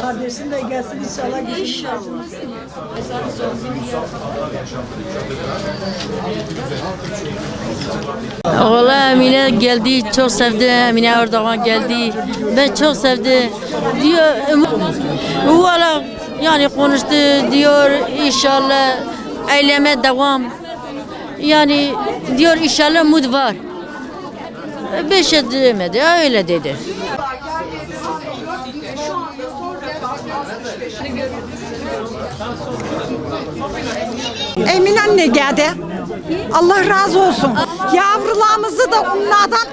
Kardeşim de gelsin inşallah. İnşallah. Valla Emine geldi, çok sevdi. Emine Erdoğan geldi. Ben çok sevdi. Diyor, valla yani konuştu diyor inşallah eyleme devam. Yani diyor inşallah umut var. Bir şey demedi, öyle dedi. Emine anne geldi. Allah razı olsun. Yavrularımızı da onlardan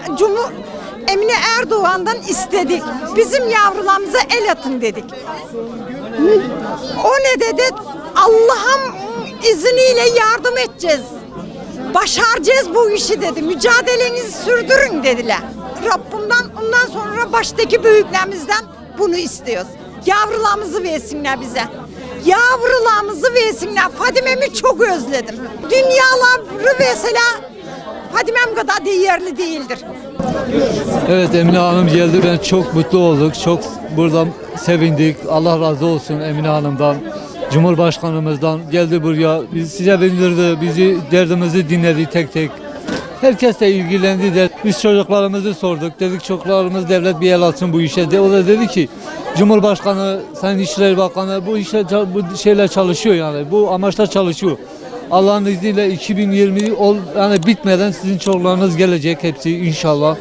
Emine Erdoğan'dan istedik. Bizim yavrularımıza el atın dedik. O ne dedi? Allah'ın izniyle yardım edeceğiz. Başaracağız bu işi dedi. Mücadelenizi sürdürün dediler. Rabbimden ondan sonra baştaki büyüklerimizden bunu istiyoruz. Yavrularımızı versinler bize. Yavrularımızı versinler. Fadime'mi çok özledim. Dünyaları mesela Fadime'm kadar değerli değildir. Evet, Emine Hanım geldi. Ben çok mutlu olduk. Çok buradan sevindik. Allah razı olsun Emine Hanım'dan. Cumhurbaşkanımızdan geldi buraya. Size bildirdi. Bizi derdimizi dinledi tek tek. Herkesle ilgilendi de biz çocuklarımızı sorduk. Dedik çocuklarımız devlet bir el atsın bu işe. O da dedi ki Cumhurbaşkanı, Sayın İçişleri Bakanı bu şeyler çalışıyor yani. Bu amaçla çalışıyor. Allah'ın izniyle 2020 yani bitmeden sizin çocuklarınız gelecek hepsi inşallah.